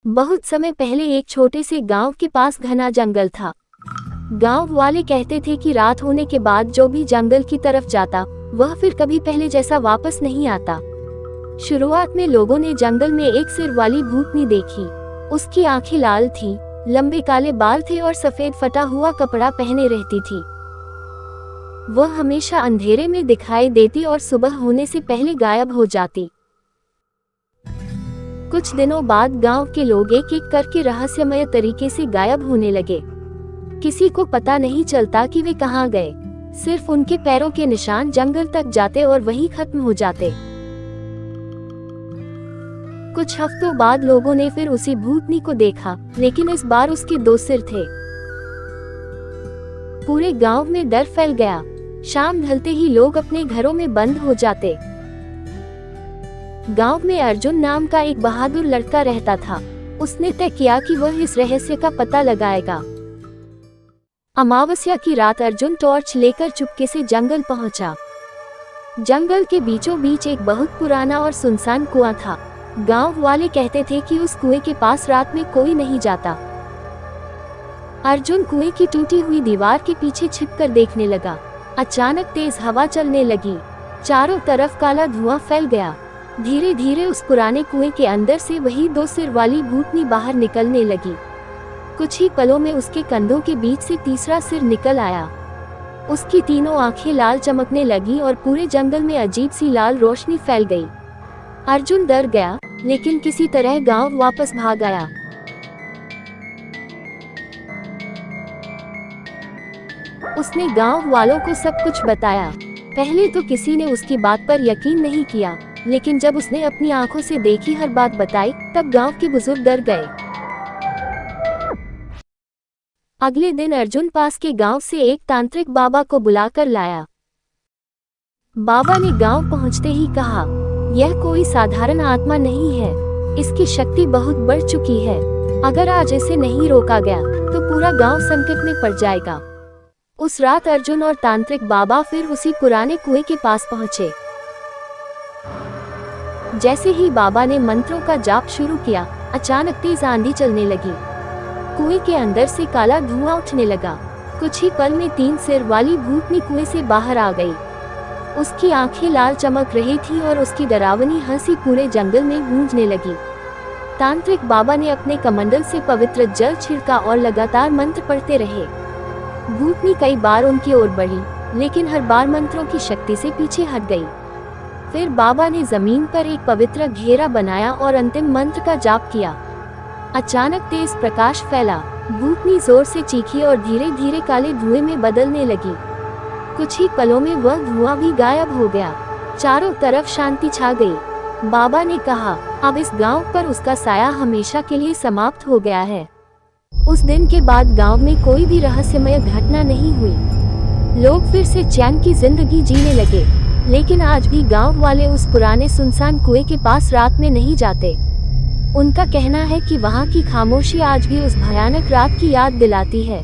बहुत समय पहले एक छोटे से गांव के पास घना जंगल था। गांव वाले कहते थे कि रात होने के बाद जो भी जंगल की तरफ जाता वह फिर कभी पहले जैसा वापस नहीं आता। शुरुआत में लोगों ने जंगल में एक सिर वाली भूतनी देखी। उसकी आंखें लाल थी, लंबे काले बाल थे और सफेद फटा हुआ कपड़ा पहने रहती थी। वह हमेशा अंधेरे में दिखाई देती और सुबह होने से पहले गायब हो जाती। कुछ दिनों बाद गांव के लोग एक एक करके रहस्यमय तरीके से गायब होने लगे। किसी को पता नहीं चलता कि वे कहां गए। सिर्फ उनके पैरों के निशान जंगल तक जाते और वहीं खत्म हो जाते। कुछ हफ्तों बाद लोगों ने फिर उसी भूतनी को देखा, लेकिन इस बार उसके 2 सिर थे। पूरे गांव में डर फैल गया। शाम ढलते ही लोग अपने घरों में बंद हो जाते। गांव में अर्जुन नाम का एक बहादुर लड़का रहता था। उसने तय किया कि वह इस रहस्य का पता लगाएगा। अमावस्या की रात अर्जुन टॉर्च लेकर चुपके से जंगल पहुंचा। जंगल के बीचों बीच एक बहुत पुराना और सुनसान कुआं था। गांव वाले कहते थे कि उस कुएं के पास रात में कोई नहीं जाता। अर्जुन कुएं की टूटी हुई दीवार के पीछे छिपकर देखने लगा। अचानक तेज हवा चलने लगी। चारों तरफ काला धुआं फैल गया। धीरे धीरे उस पुराने कुएं के अंदर से वही 2 सिर वाली भूतनी बाहर निकलने लगी। कुछ ही पलों में उसके कंधों के बीच से तीसरा सिर निकल आया। उसकी तीनों आंखें लाल चमकने लगी और पूरे जंगल में अजीब सी लाल रोशनी फैल गई। अर्जुन डर गया, लेकिन किसी तरह गांव वापस भाग आया। उसने गांव वालों को सब कुछ बताया। पहले तो किसी ने उसकी बात पर यकीन नहीं किया, लेकिन जब उसने अपनी आंखों से देखी हर बात बताई, तब गांव के बुजुर्ग डर गए। अगले दिन अर्जुन पास के गांव से एक तांत्रिक बाबा को बुलाकर लाया। बाबा ने गांव पहुंचते ही कहा, यह कोई साधारण आत्मा नहीं है। इसकी शक्ति बहुत बढ़ चुकी है। अगर आज इसे नहीं रोका गया तो पूरा गांव संकट में पड़ जाएगा। उस रात अर्जुन और तांत्रिक बाबा फिर उसी पुराने कुएं के पास पहुंचे। जैसे ही बाबा ने मंत्रों का जाप शुरू किया, अचानक तेज आंधी चलने लगी। कुएं के अंदर से काला धुआं उठने लगा। कुछ ही पल में 3 सिर वाली भूतनी कुएं से बाहर आ गई। उसकी आंखें लाल चमक रही थी और उसकी डरावनी हंसी पूरे जंगल में गूंजने लगी। तांत्रिक बाबा ने अपने कमंडल से पवित्र जल छिड़का और लगातार मंत्र पढ़ते रहे। भूतनी कई बार उनकी ओर बढ़ी, लेकिन हर बार मंत्रों की शक्ति से पीछे हट गई। फिर बाबा ने जमीन पर एक पवित्र घेरा बनाया और अंतिम मंत्र का जाप किया। अचानक तेज प्रकाश फैला। भूतनी जोर से चीखी और धीरे धीरे काले धुएं में बदलने लगी। कुछ ही पलों में वह धुआं भी गायब हो गया। चारों तरफ शांति छा गई। बाबा ने कहा, अब इस गांव पर उसका साया हमेशा के लिए समाप्त हो गया है। उस दिन के बाद गांव में कोई भी रहस्यमय घटना नहीं हुई। लोग फिर से चैन की जिंदगी जीने लगे। लेकिन आज भी गांव वाले उस पुराने सुनसान कुएं के पास रात में नहीं जाते। उनका कहना है कि वहां की खामोशी आज भी उस भयानक रात की याद दिलाती है।